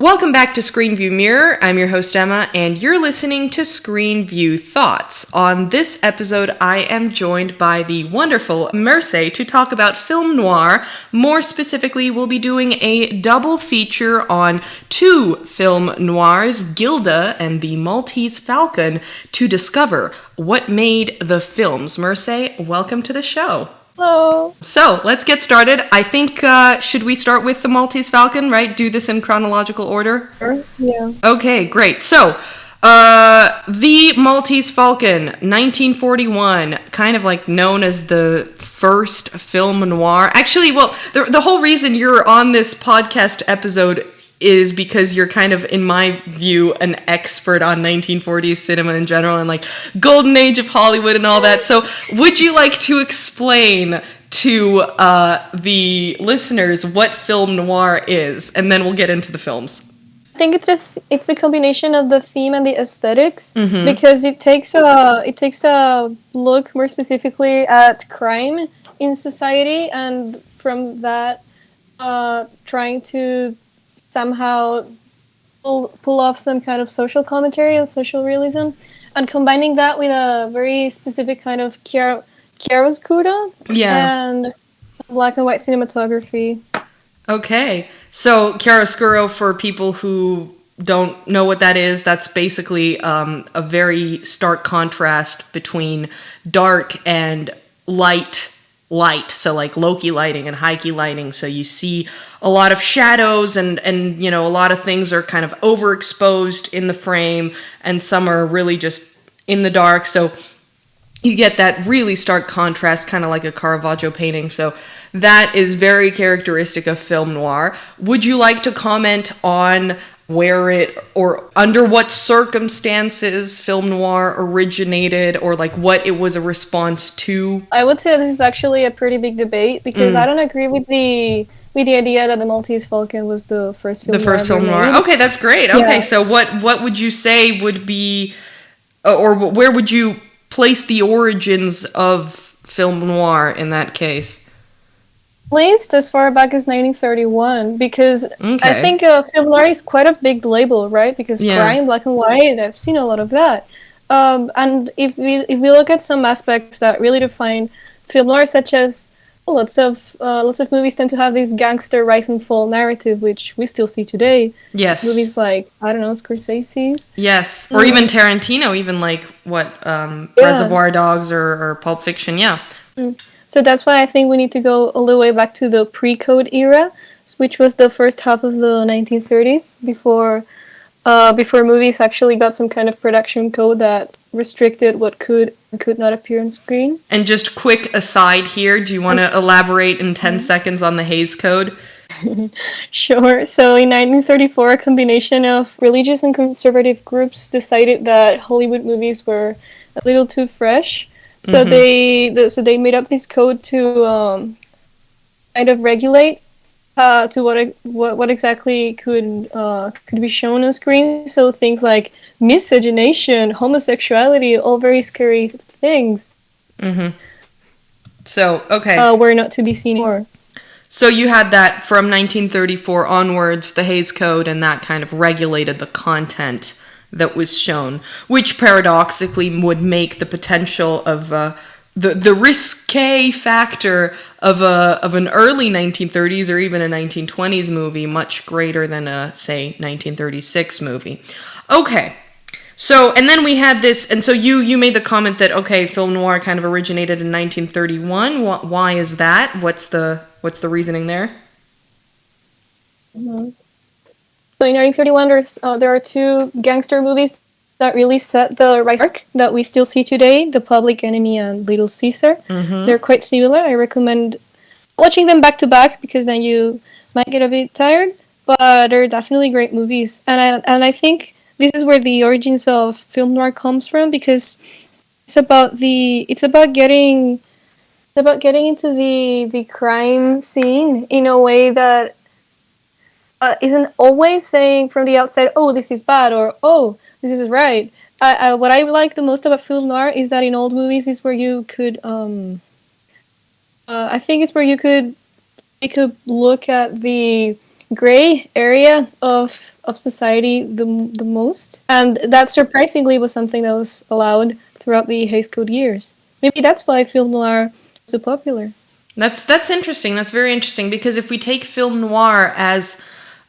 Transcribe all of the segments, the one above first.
Welcome back to Screen View Mirror. I'm your host Emma, and you're listening to Screen View Thoughts. On this episode, I am joined by the wonderful Merseh to talk about film noir. More specifically, we'll be doing a double feature on two film noirs, Gilda and the Maltese Falcon, to discover what made the films. Merseh, welcome to the show. Hello. So, let's get started. I think, should we start with the Maltese Falcon, right? Do this in chronological order? Sure. Yeah. Okay, great. So, the Maltese Falcon, 1941, kind of like known as the first film noir. Actually, well, the whole reason you're on this podcast episode is because you're kind of, in my view, an expert on 1940s cinema in general and like golden age of Hollywood and all that. So would you like to explain to the listeners what film noir is? And then we'll get into the films. I think it's a combination of the theme and the aesthetics because it takes a look more specifically at crime in society, and from that trying to somehow pull off some kind of social commentary and social realism, and combining that with a very specific kind of chiaroscuro and black and white cinematography. Okay, so chiaroscuro, for people who don't know what that is, that's basically a very stark contrast between dark and light, so like low-key lighting and high-key lighting. So you see a lot of shadows and you know, a lot of things are kind of overexposed in the frame, and some are really just in the dark. So you get that really stark contrast, kind of like a Caravaggio painting. So that is very characteristic of film noir. Would you like to comment on where it, or under what circumstances film noir originated, or like what it was a response to? I would say this is actually a pretty big debate, because I don't agree with the idea that the Maltese Falcon was the first film noir. Okay, that's great. Okay, yeah. So what would you say would be, or where would you place the origins of film noir in that case? At least as far back as 1931, because I think film noir is quite a big label, right? Because crime, black and white, I've seen a lot of that. And if we look at some aspects that really define film noir, such as lots of movies tend to have this gangster rise and fall narrative, which we still see today. Yes. Movies like, I don't know, Scorsese's. Yes. Or even Tarantino, even like Reservoir Dogs or Pulp Fiction, yeah. So that's why I think we need to go all the way back to the pre-code era, which was the first half of the 1930s, before movies actually got some kind of production code that restricted what could and could not appear on screen. And just quick aside here, do you want to elaborate in 10 seconds on the Hays Code? Sure. So in 1934, a combination of religious and conservative groups decided that Hollywood movies were a little too fresh. So they made up this code to kind of regulate to what exactly could be shown on screen. So things like miscegenation, homosexuality, all very scary things. So okay, were not to be seen anymore. So you had that from 1934 onwards, the Hays Code, and that kind of regulated the content that was shown, which paradoxically would make the potential of the risque factor of an early 1930s or even a 1920s movie much greater than a, say, 1936 movie. Okay, so, and then we had this, and so you made the comment that, okay, film noir kind of originated in 1931. Why is that? What's the reasoning there? So in 1931, there are two gangster movies that really set the right arc that we still see today, The Public Enemy and Little Caesar. They're quite similar. I recommend watching them back to back, because then you might get a bit tired, but they're definitely great movies. And I think this is where the origins of film noir comes from, because it's about getting into the crime scene in a way that isn't always saying from the outside, oh, this is bad, or oh, this is right. What I like the most about film noir is that in old movies is where you could, I think it's where you could look at the gray area of of society the most, and that surprisingly was something that was allowed throughout the Hays Code years. Maybe that's why film noir is so popular. That's interesting. That's very interesting, because if we take film noir as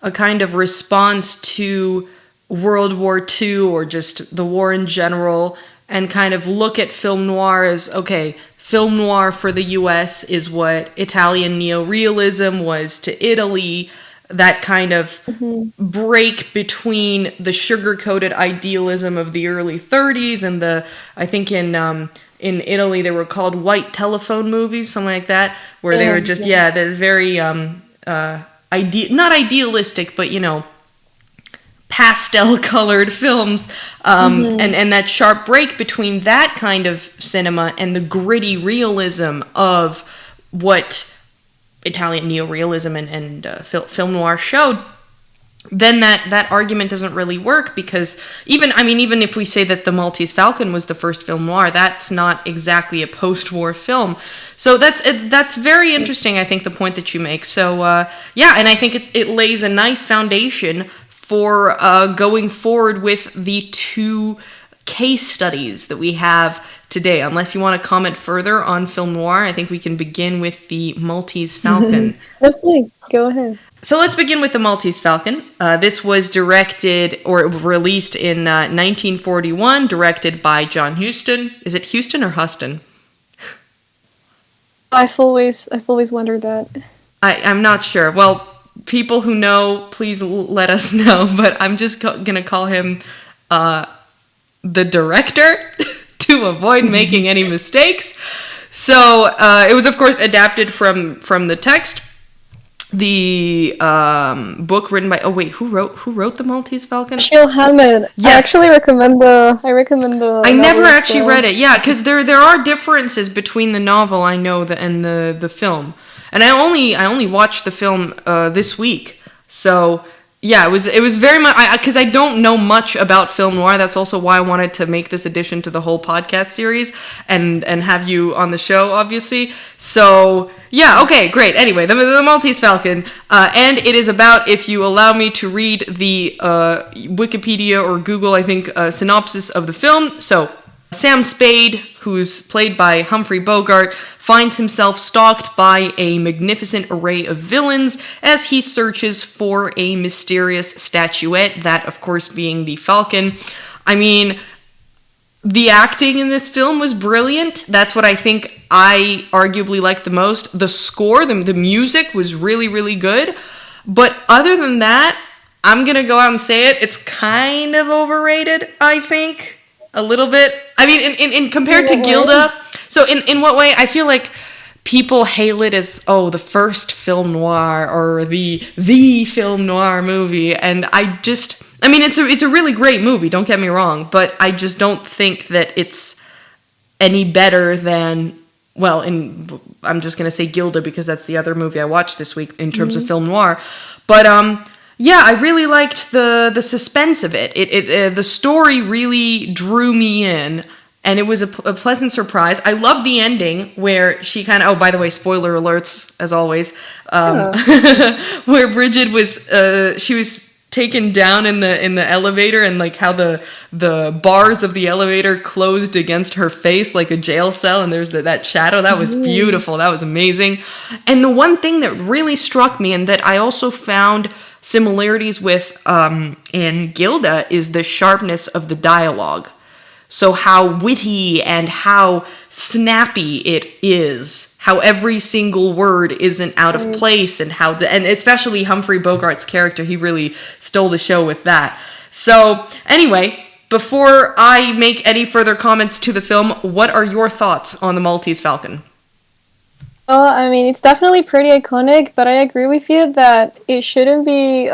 a kind of response to World War II or just the war in general, and kind of look at film noir as, okay, film noir for the US is what Italian neorealism was to Italy, that kind of break between the sugar-coated idealism of the early 30s and the, I think in Italy they were called white telephone movies, something like that, where they were just, they're very, not idealistic, but, you know, pastel-colored films, and that sharp break between that kind of cinema and the gritty realism of what Italian neorealism and film noir showed, then that argument doesn't really work, because even if we say that the Maltese Falcon was the first film noir, that's not exactly a post-war film. So that's very interesting, I think, the point that you make. So and I think it lays a nice foundation for going forward with the two case studies that we have today. Unless you want to comment further on film noir, I think we can begin with the Maltese Falcon. No, please, go ahead. So let's begin with the Maltese Falcon. This was directed or released in 1941, directed by John Huston. Is it Huston or Huston? I've always wondered that. I'm not sure. Well, people who know, please let us know, but I'm just going to call him the director to avoid making any mistakes. So it was, of course, adapted from the text. The book written by who wrote the Maltese Falcon? Achille Hammond. Yes. I actually recommend the. I never actually read it. Yeah, because there are differences between the novel, I know, and the film. And I only watched the film this week. So yeah, it was very much, because I don't know much about film noir. That's also why I wanted to make this addition to the whole podcast series and have you on the show, obviously. So yeah, okay, great. Anyway, the Maltese Falcon, and it is about, if you allow me to read the Wikipedia or Google, I think, synopsis of the film. So Sam Spade, who's played by Humphrey Bogart, finds himself stalked by a magnificent array of villains as he searches for a mysterious statuette, that, of course, being the Falcon. I mean, the acting in this film was brilliant. That's what I think I arguably liked the most. The score, the music was really, really good. But other than that, I'm going to go out and say it, it's kind of overrated, I think. A little bit. I mean, in compared to Gilda. So in what way? I feel like people hail it as, the first film noir or the film noir movie, and it's a really great movie, don't get me wrong, but I just don't think that it's any better than, I'm just gonna say Gilda because that's the other movie I watched this week in terms of film noir. But yeah, I really liked the suspense of it. The story really drew me in, and it was a pleasant surprise. I loved the ending where she kind of, by the way, spoiler alerts, as always, where Bridget she was taken down in the elevator, and like how the bars of the elevator closed against her face like a jail cell, and there's that shadow. That was beautiful. That was amazing. And the one thing that really struck me, and that I also found similarities with in Gilda, is the sharpness of the dialogue. So how witty and how snappy it is, how every single word isn't out of place, and and especially Humphrey Bogart's character, he really stole the show with that. So anyway, before I make any further comments to the film, what are your thoughts on the Maltese Falcon? Well, I mean, it's definitely pretty iconic, but I agree with you that it shouldn't be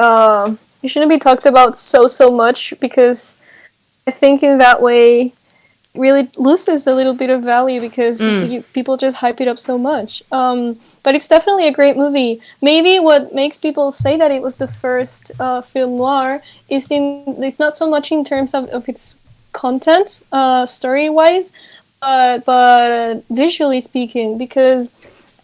talked about so much, because I think in that way really loses a little bit of value, because people just hype it up so much. But it's definitely a great movie. Maybe what makes people say that it was the first film noir is it's not so much in terms of its content, story-wise, but visually speaking, because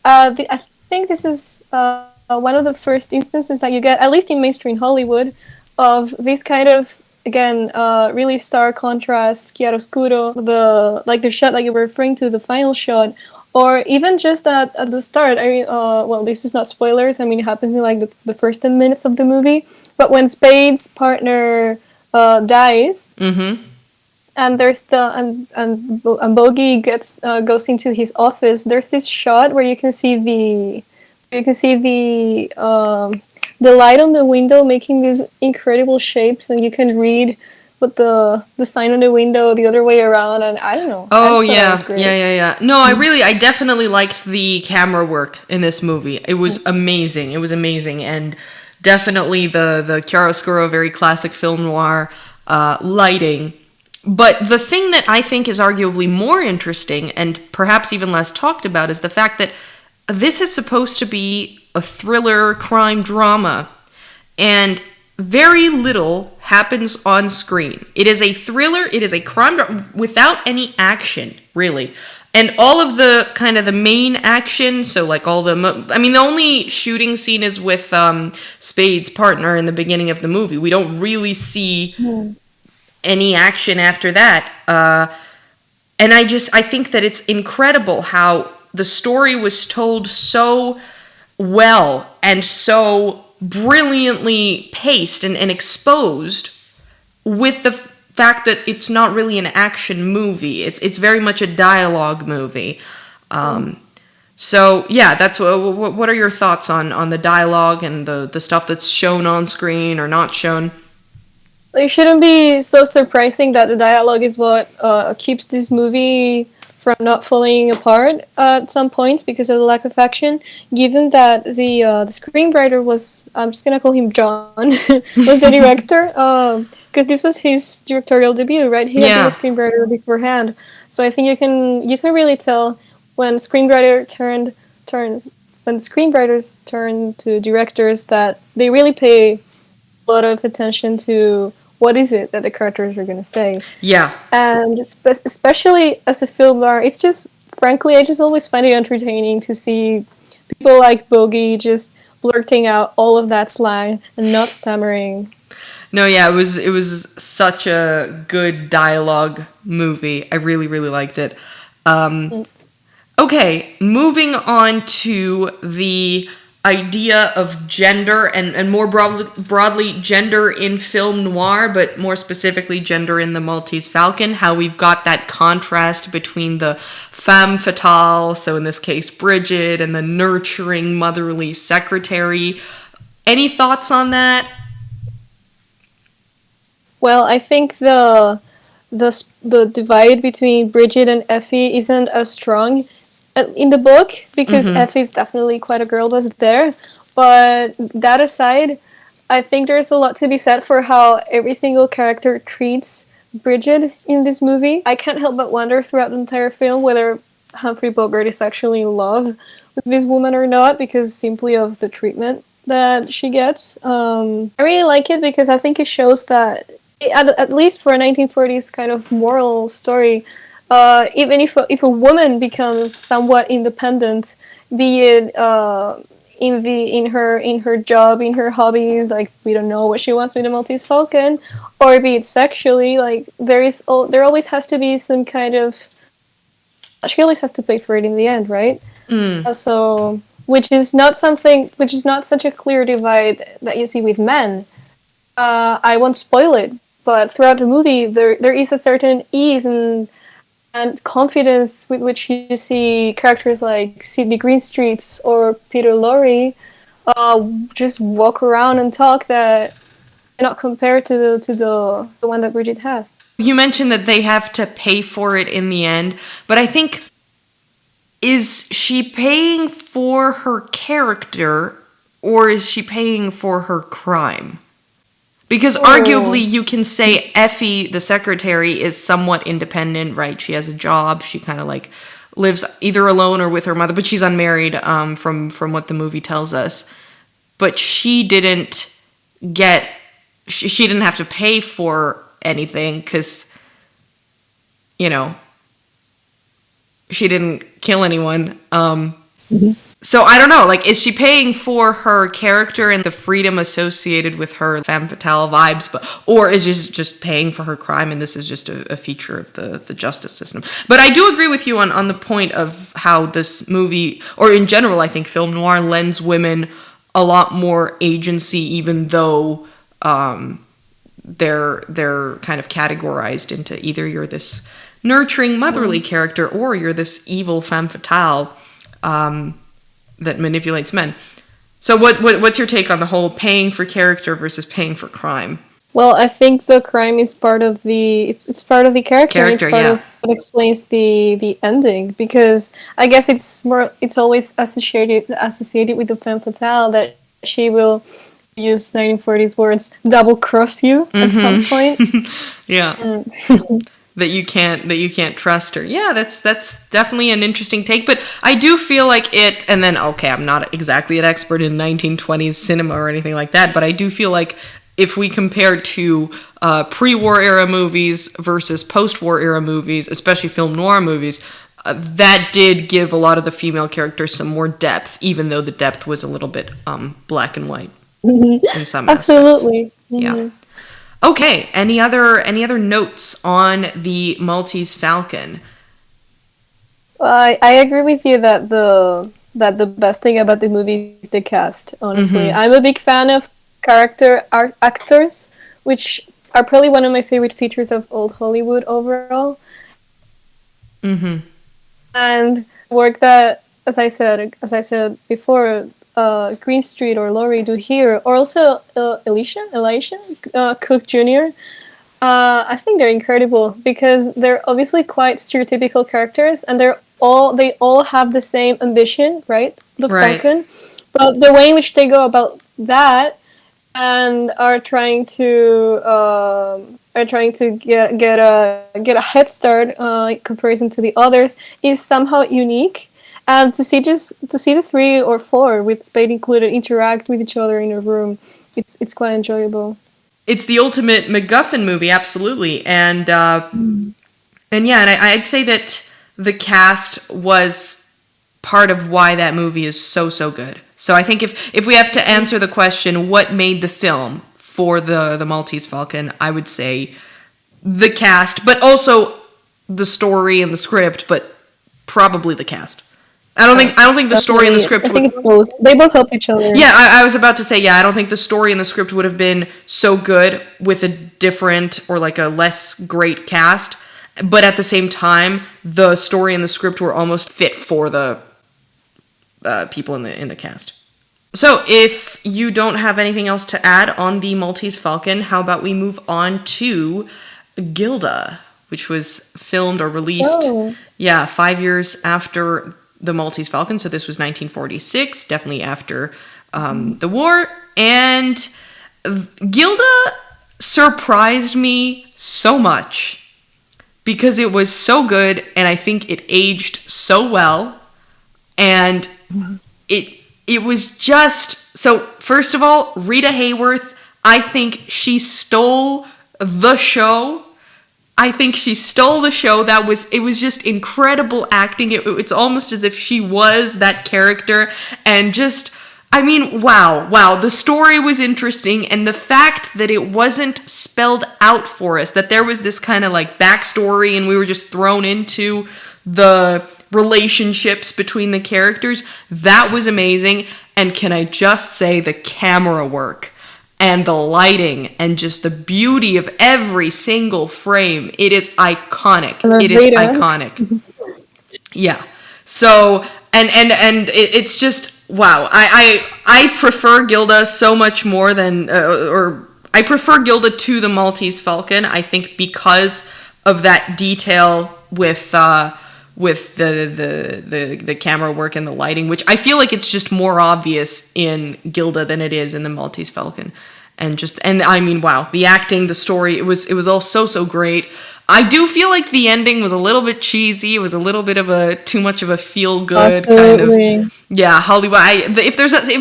I think this is one of the first instances that you get, at least in mainstream Hollywood, of this kind of, again, really stark contrast, chiaroscuro, the shot that you were referring to, the final shot, or even just at the start. Well, this is not spoilers. I mean, it happens in like the first 10 minutes of the movie. But when Spade's partner dies, and there's and Bogey goes into his office, there's this shot where you can see the light on the window making these incredible shapes, and you can read what the sign on the window the other way around, and I don't know. Oh yeah. No, I definitely liked the camera work in this movie. It was amazing. And definitely the chiaroscuro, very classic film noir lighting. But the thing that I think is arguably more interesting, and perhaps even less talked about, is the fact that this is supposed to be a thriller crime drama, and very little happens on screen. It is a thriller, it is a crime drama without any action, really. And all of the kind of the main action, so like all the the only shooting scene is with Spade's partner in the beginning of the movie. We don't really see any action after that. And I think that it's incredible how the story was told so well and so brilliantly paced and exposed, with the fact that it's not really an action movie. It's very much a dialogue movie. So yeah, that's what are your thoughts on the dialogue and the stuff that's shown on screen or not shown? It shouldn't be so surprising that the dialogue is what keeps this movie from not falling apart at some points because of the lack of action, given that the screenwriter was, I'm just going to call him John, was the director, because this was his directorial debut, right? He had been a screenwriter beforehand. So I think you can really tell when screenwriters turn to directors that they really pay a lot of attention to what is it that the characters are going to say. Yeah. And especially as a film noir, it's just, frankly, I just always find it entertaining to see people like Bogey just blurting out all of that slang and not stammering. No, yeah, it was such a good dialogue movie. I really, really liked it. Okay, moving on to the idea of gender and more broadly gender in film noir, but more specifically gender in the Maltese Falcon, how we've got that contrast between the femme fatale, so in this case Bridget, and the nurturing motherly secretary. Any thoughts on that? Well, I think the divide between Bridget and Effie isn't as strong in the book, because Effie is definitely quite a girl boss there. But that aside, I think there's a lot to be said for how every single character treats Bridget in this movie. I can't help but wonder throughout the entire film whether Humphrey Bogart is actually in love with this woman or not, because simply of the treatment that she gets. I really like it because I think it shows that, at least for a 1940s kind of moral story, even if a woman becomes somewhat independent, be it in her job, in her hobbies, like we don't know what she wants with the Maltese Falcon, or be it sexually, like there always has to be some kind of, she always has to pay for it in the end, right? So which is not such a clear divide that you see with men. I won't spoil it, but throughout the movie there is a certain ease and confidence with which you see characters like Sidney Greenstreet or Peter Lorre just walk around and talk that cannot compare to the one that Bridget has. You mentioned that they have to pay for it in the end, but I think, is she paying for her character or is she paying for her crime? Because arguably you can say Effie, the secretary, is somewhat independent, right? She has a job. She kind of like lives either alone or with her mother, but she's unmarried from what the movie tells us. But she didn't she didn't have to pay for anything because, she didn't kill anyone. So I don't know, like, is she paying for her character and the freedom associated with her femme fatale vibes, or is she just paying for her crime and this is just a feature of the justice system? But I do agree with you on the point of how this movie, or in general, I think film noir lends women a lot more agency, even though they're kind of categorized into either you're this nurturing motherly character or you're this evil femme fatale that manipulates men. So what's your take on the whole paying for character versus paying for crime? Well, I think the crime is part of the it's part of the character. And it's part of what explains the ending, because I guess it's always associated with the femme fatale that she will use 1940s words, double cross you at some point. Yeah. that you can't trust her. Yeah, that's definitely an interesting take, but I do feel like it, and then okay, I'm not exactly an expert in 1920s cinema or anything like that, but I do feel like if we compare to pre-war era movies versus post-war era movies, especially film noir movies, that did give a lot of the female characters some more depth, even though the depth was a little bit black and white in some aspects. Absolutely. Yeah. Okay, any other notes on the Maltese Falcon? I agree with you that the best thing about the movie is the cast, honestly. I'm a big fan of character actors, which are probably one of my favorite features of old Hollywood overall. And work that, as I said before, Green Street or Laurie do here, or also Elisha Cook Jr. I think they're incredible because they're obviously quite stereotypical characters, and they all have the same ambition, right? The Falcon, but the way in which they go about that and are trying to get a head start in comparison to the others is somehow unique. And to see the 3 or 4, with Spade included, interact with each other in a room, it's quite enjoyable. It's the ultimate MacGuffin movie, absolutely, and I'd say that the cast was part of why that movie is so good. So I think if we have to answer the question, what made the film for the Maltese Falcon, I would say the cast, but also the story and the script, but probably the cast. I don't think the story and the script. I think it's both. They both help each other. Yeah, I was about to say, I don't think the story and the script would have been so good with a different or like a less great cast. But at the same time, the story and the script were almost fit for the people in the cast. So if you don't have anything else to add on the Maltese Falcon, how about we move on to Gilda, which was filmed or released 5 years after the Maltese Falcon, so this was 1946, definitely after the war, and Gilda surprised me so much because it was so good, and I think it aged so well, and it was just, so first of all, Rita Hayworth, I think she stole the show. It was just incredible acting. It's almost as if she was that character, and just, I mean, wow. The story was interesting, and the fact that it wasn't spelled out for us, that there was this kind of like backstory, and we were just thrown into the relationships between the characters, that was amazing. And can I just say, the camera work and the lighting and just the beauty of every single frame. It is iconic. It is iconic. Yeah. So, and it's just, wow. I prefer Gilda so much more than, or I prefer Gilda to the Maltese Falcon, I think, because of that detail with the camera work and the lighting, which I feel like it's just more obvious in Gilda than it is in the Maltese Falcon. And I mean, wow, the acting, the story, it was all so great. I do feel like the ending was a little bit cheesy. It was a little bit of too much of a feel good kind of. Yeah, Hollywood. If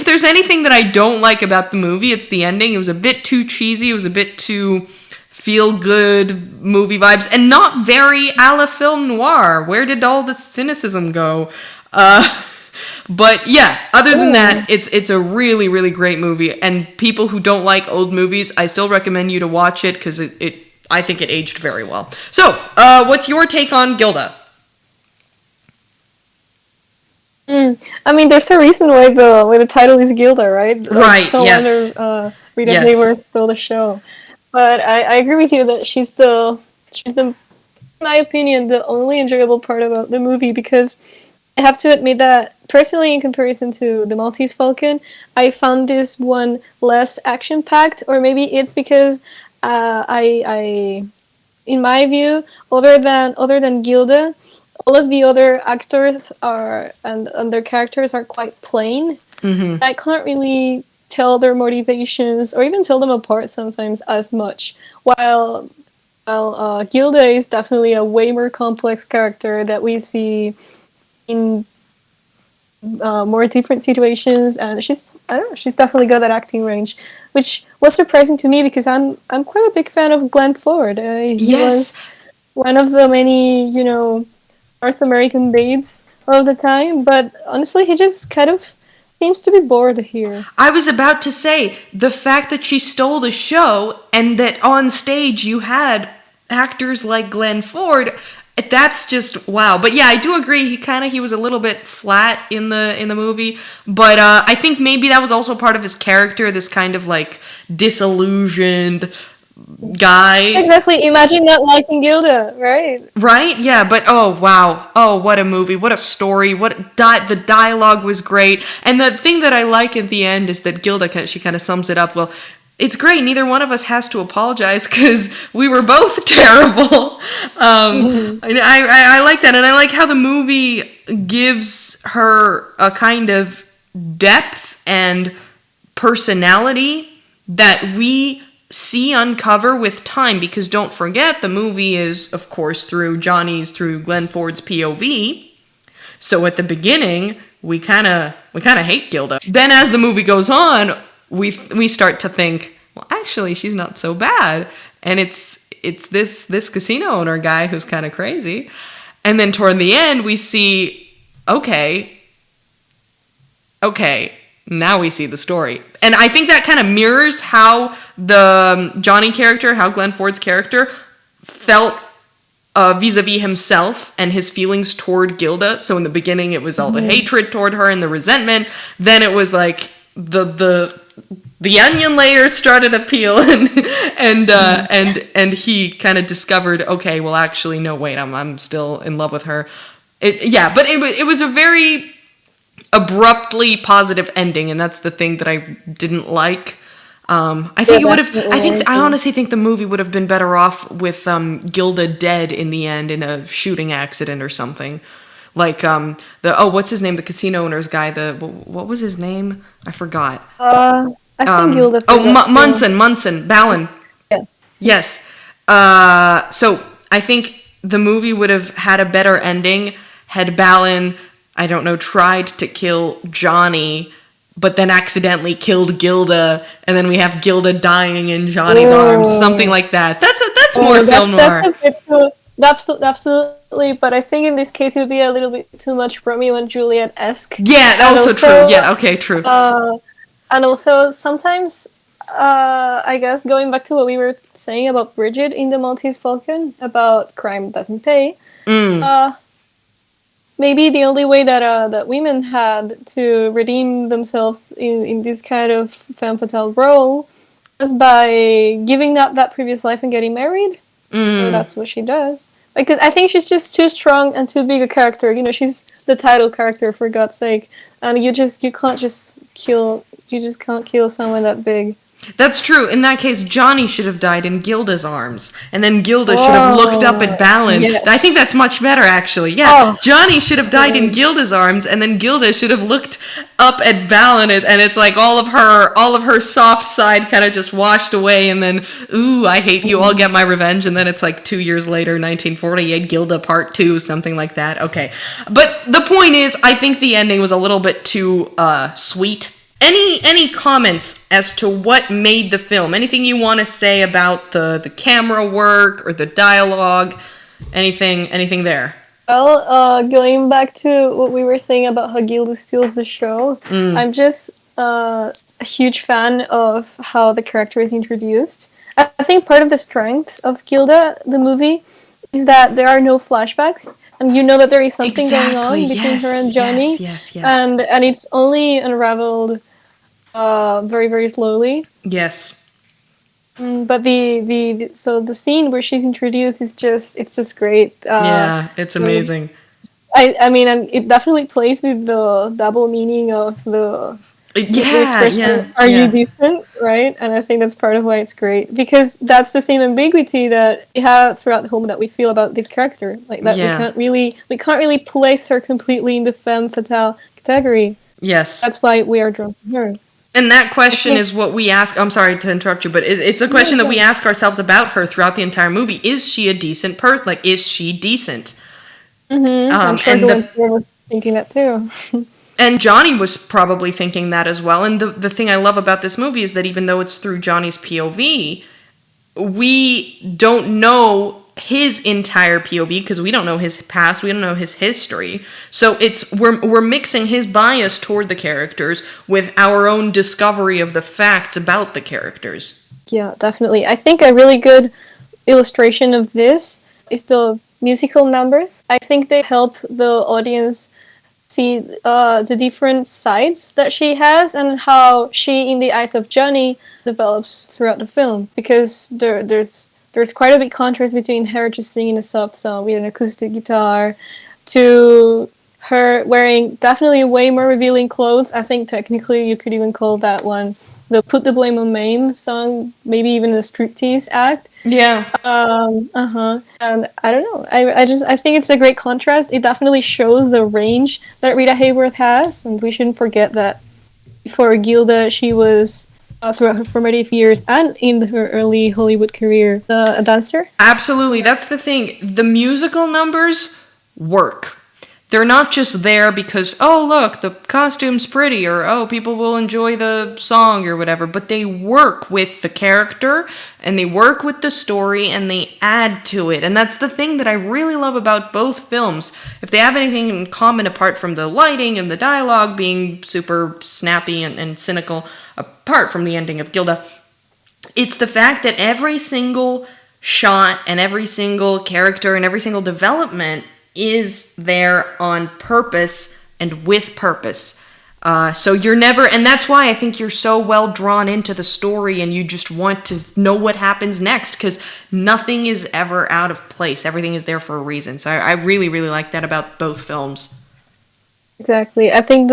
there's anything that I don't like about the movie, it's the ending. It was a bit too cheesy. It was a bit too feel good movie vibes, and not very a la film noir. Where did all the cynicism go? But yeah, other than that, it's a really, really great movie. And people who don't like old movies, I still recommend you to watch it because I think it aged very well. So, what's your take on Gilda? I mean, there's a reason why the title is Gilda, right? Right. No Yes. wonder Rita Hayworth stole the show. But I agree with you that she's in my opinion, the only enjoyable part about the movie, because I have to admit that personally, in comparison to the Maltese Falcon, I found this one less action packed, or maybe it's because I in my view, other than Gilda, all of the other actors are and their characters are quite plain. Mm-hmm. I can't really tell their motivations or even tell them apart sometimes as much. While Gilda is definitely a way more complex character that we see in more different situations, and she's definitely got that acting range, which was surprising to me because I'm quite a big fan of Glenn Ford. He was one of the many North American babes of the time, but honestly, he just kind of seems to be bored here. I was about to say, the fact that she stole the show and that on stage you had actors like Glenn Ford, that's just wow. But yeah, I do agree, he was a little bit flat in the movie, but I think maybe that was also part of his character, this kind of like disillusioned guy. Exactly. Imagine not liking Gilda, right? Right? Yeah, but oh wow. Oh, what a movie. What a story. The dialogue was great. And the thing that I like at the end is that Gilda, she kind of sums it up, well, it's great. Neither one of us has to apologize because we were both terrible. I like that. And I like how the movie gives her a kind of depth and personality that we see uncover with time, because don't forget, the movie is of course through Glenn Ford's POV. So at the beginning we kind of hate Gilda. Then as the movie goes on, we start to think, well, actually she's not so bad, and it's this casino owner guy who's kind of crazy. And then toward the end we see, okay, now we see the story. And I think that kind of mirrors how the Johnny character, how Glenn Ford's character felt vis-a-vis himself and his feelings toward Gilda. So in the beginning it was all the hatred toward her and the resentment. Then it was like the onion layer started to peel, and he kind of discovered, okay, well actually no, wait, I'm still in love with her. But it was a very abruptly positive ending, and that's the thing that I didn't like. I honestly think the movie would have been better off with Gilda dead in the end in a shooting accident or something. Like what's his name? The casino owner's guy. What was his name? I forgot. I think Gilda. Munson, Ballin. Yeah. Yes. So I think the movie would have had a better ending had Ballin, I don't know, tried to kill Johnny, but then accidentally killed Gilda, and then we have Gilda dying in Johnny's arms, something like that. That's more film noir. That's a bit too, absolutely, but I think in this case it would be a little bit too much Romeo and Juliet-esque. Yeah, also true. Yeah, okay, true. And also sometimes, I guess going back to what we were saying about Bridget in the Maltese Falcon, about crime doesn't pay, maybe the only way that women had to redeem themselves in this kind of femme fatale role was by giving up that previous life and getting married. So that's what she does. Because I think she's just too strong and too big a character. She's the title character, for God's sake. And you can't kill someone that big. That's true. In that case, Johnny should have died in Gilda's arms, and then Gilda should have looked up at Ballin. Yes. I think that's much better, actually. Yeah, Johnny should have died in Gilda's arms, and then Gilda should have looked up at Ballin, and it's like all of her soft side kind of just washed away, and then, ooh, I hate you, I'll get my revenge, and then it's like 2 years later, 1948, Gilda Part 2, something like that. Okay, but the point is, I think the ending was a little bit too sweet. Any comments as to what made the film? Anything you want to say about the camera work or the dialogue? Anything there? Well, going back to what we were saying about how Gilda steals the show, I'm just a huge fan of how the character is introduced. I think part of the strength of Gilda, the movie, is that there are no flashbacks, and you know that there is something going Exactly. on between her and Yes. Johnny, Yes. and it's only unraveled very very slowly. Yes. But so the scene where she's introduced is just it's just great. Yeah, it's amazing. I mean, and it definitely plays with the double meaning of the Yeah, yeah, expression "Are you yeah. decent?" Right, and I think that's part of why it's great because that's the same ambiguity that we have throughout the whole that we feel about this character, like that Yeah. we can't really place her completely in the femme fatale category. Yes. That's why we are drawn to her. And that I question think is what we ask. I'm sorry to interrupt you, but it's a no, question that we no. ask ourselves about her throughout the entire movie. Is she a decent person? Like, is she decent? I'm sure And Glenn was thinking that too. Johnny was probably thinking that as well. And the thing I love about this movie is that even though it's through Johnny's POV, we don't know his entire POV because we don't know his past, we don't know his history. So we're mixing his bias toward the characters with our own discovery of the facts about the characters. Yeah, definitely. I think a really good illustration of this is the musical numbers. I think they help the audience see the different sides that she has and how she, in the eyes of Johnny, develops throughout the film. Because there's quite a big contrast between her just singing a soft song with an acoustic guitar to her wearing definitely way more revealing clothes. I think technically you could even call that one the Put the Blame on Mame song, maybe even a striptease act. Yeah. And I don't know. I think it's a great contrast. It definitely shows the range that Rita Hayworth has, and we shouldn't forget that for Gilda, she was throughout her formative years and in her early Hollywood career, a dancer. Absolutely. That's the thing. The musical numbers work. They're not just there because, oh, look, the costume's pretty, or, oh, people will enjoy the song, or whatever, but they work with the character, and they work with the story, and they add to it. And that's the thing that I really love about both films. If they have anything in common apart from the lighting and the dialogue being super snappy and cynical, apart from the ending of Gilda, it's the fact that every single shot and every single character and every single development is there on purpose and with purpose. So you're never, and that's why I think you're so well drawn into the story and you just want to know what happens next because nothing is ever out of place. Everything is there for a reason. So I really, really like that about both films. Exactly. I think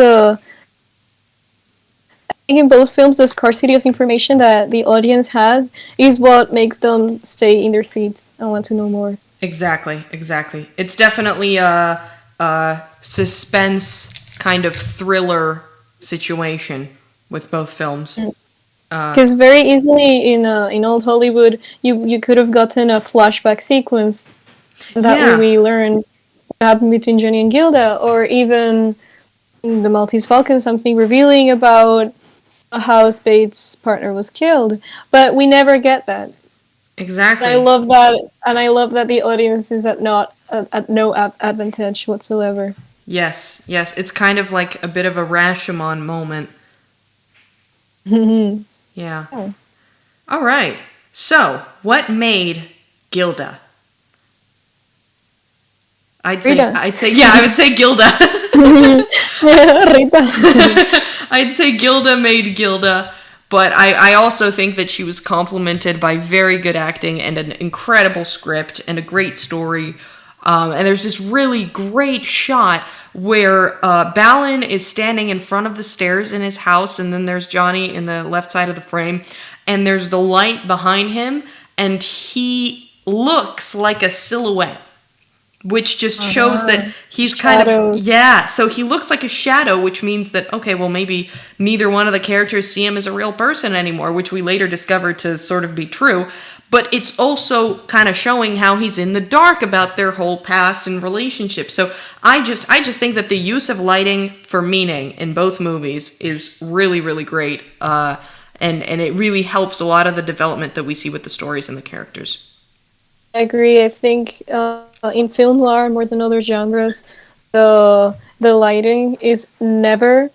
in both films, the scarcity of information that the audience has is what makes them stay in their seats and want to know more. Exactly. It's definitely a suspense kind of thriller situation with both films. Because very easily in old Hollywood, you could have gotten a flashback sequence that Yeah. we learn what happened between Jenny and Gilda, or even in the Maltese Falcon, something revealing about how Spade's partner was killed. But we never get that. Exactly. I love that, and I love that the audience is at no advantage whatsoever. Yes. It's kind of like a bit of a Rashomon moment. Yeah. Oh. All right. So, what made Gilda? Rita. I would say Gilda. Rita. I'd say Gilda made Gilda, but I also think that she was complemented by very good acting and an incredible script and a great story. And there's this really great shot where Balin is standing in front of the stairs in his house, and then there's Johnny in the left side of the frame, and there's the light behind him, and he looks like a silhouette, which just shows that he's Shadows. kind of, yeah, so he looks like a shadow, which means that, okay, well, maybe neither one of the characters see him as a real person anymore, which we later discovered to sort of be true. But it's also kind of showing how he's in the dark about their whole past and relationship. So I just think that the use of lighting for meaning in both movies is really, really great. And it really helps a lot of the development that we see with the stories and the characters. I agree. I think in film noir more than other genres, the lighting is never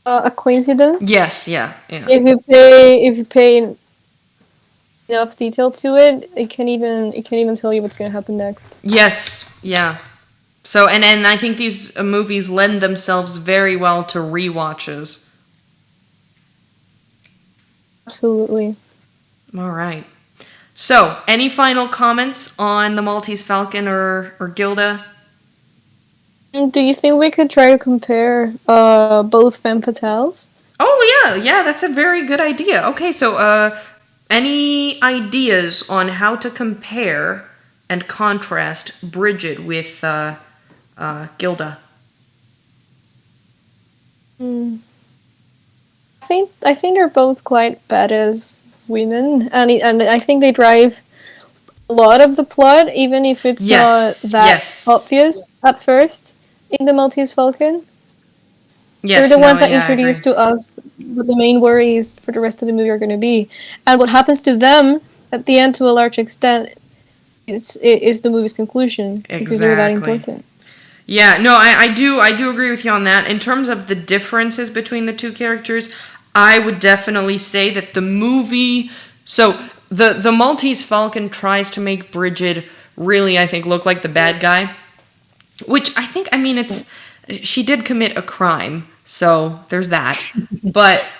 a coincidence. Yes, yeah, yeah. If you pay enough detail to it, it can even tell you what's going to happen next. Yes, yeah. So, and I think these movies lend themselves very well to rewatches. Absolutely. All right. So, any final comments on the Maltese Falcon or Gilda? Do you think we could try to compare both femme fatales? Oh yeah, yeah, that's a very good idea. Okay, so any ideas on how to compare and contrast Bridget with Gilda? Mm. I think they're both quite badass women, and I think they drive a lot of the plot, even if it's not Yes, that yes, obvious at first in the Maltese Falcon. They're yes. the No, ones that yeah, I agree. introduce to us what the main worries for the rest of the movie are going to be, and what happens to them at the end to a large extent is the movie's conclusion because they're that Exactly. important. Yeah, no, I do agree with you on that. In terms of the differences between the two characters, I would definitely say that the movie. So the Maltese Falcon tries to make Bridget really, I think, look like the bad guy, which I mean, she did commit a crime, so there's that. But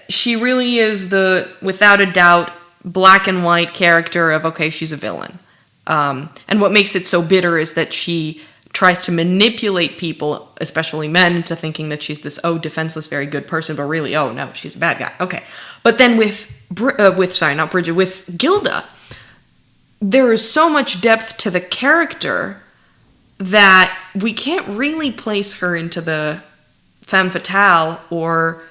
she really is the, without a doubt, black and white character of, okay, she's a villain. And what makes it so bitter is that she tries to manipulate people, especially men, into thinking that she's this, defenseless, very good person, but really, no, she's a bad guy. Okay. But then sorry, not Bridget, with Gilda, there is so much depth to the character that we can't really place her into the femme fatale or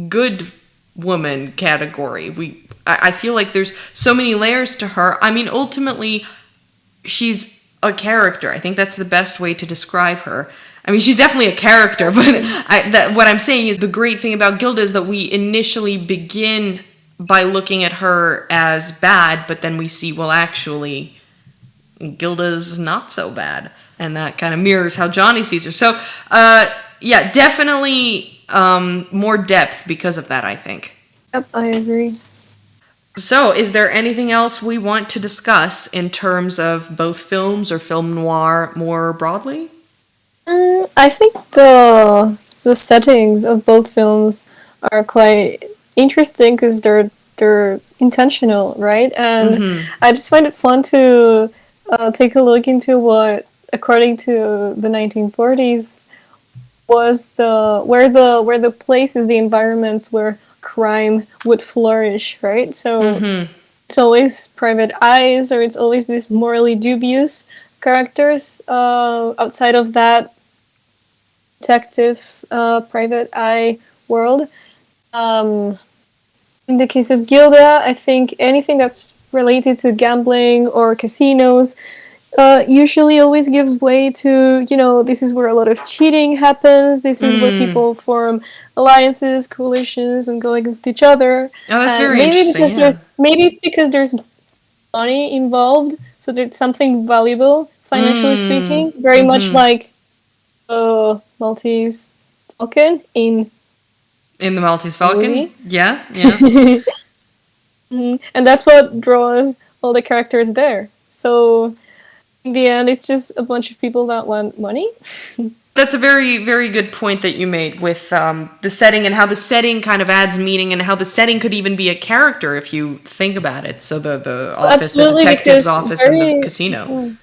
good woman category. I feel like there's so many layers to her. I mean, ultimately, she's a character. I think that's the best way to describe her. I mean, she's definitely a character, but what I'm saying is the great thing about Gilda is that we initially begin by looking at her as bad, but then we see, well, actually, Gilda's not so bad. And that kind of mirrors how Johnny sees her. So, yeah, definitely more depth because of that, I think. Yep, I agree. So, is there anything else we want to discuss in terms of both films or film noir more broadly? I think the settings of both films are quite interesting because they're intentional, right? And I just find it fun to take a look into what, according to the 1940s, was the places, the environments where crime would flourish, right? So it's always private eyes, or it's always these morally dubious characters outside of that detective private eye world. Um, in the case of Gilda, I think anything that's related to gambling or casinos usually always gives way to, this is where a lot of cheating happens. This is where people form alliances, coalitions, and go against each other. Oh, that's And very interesting, yeah. maybe it's because there's money involved, so there's something valuable, financially speaking, very much like Maltese Falcon in In the Maltese the Falcon? movie. Yeah, yeah. And that's what draws all the characters there. So in the end, it's just a bunch of people that want money. That's a very, very good point that you made with the setting and how the setting kind of adds meaning and how the setting could even be a character if you think about it. So the office, the Absolutely, detective's because office, and the casino.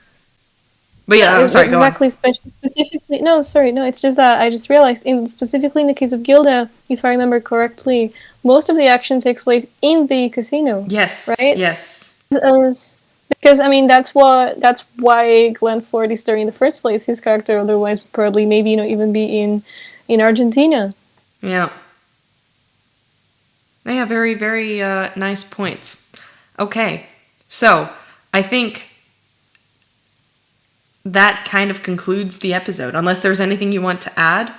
But yeah, I'm sorry, go on. exactly. Specifically, no, sorry, no. It's just that I just realized, specifically in the case of Gilda, if I remember correctly, most of the action takes place in the casino. Yes, Right? yes. Because I mean that's why Glenn Ford is there in the first place. His character otherwise would probably maybe even be in Argentina. Yeah. Yeah, very, very nice points. Okay, so I think that kind of concludes the episode, unless there's anything you want to add.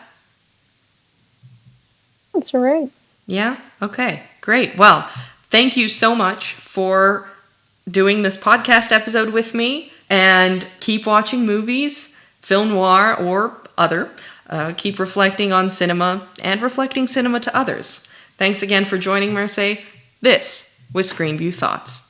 That's all right. Yeah? Okay, great. Well, thank you so much for doing this podcast episode with me, and keep watching movies, film noir or other. Keep reflecting on cinema and reflecting cinema to others. Thanks again for joining, Merseh. This was Screenview Thoughts.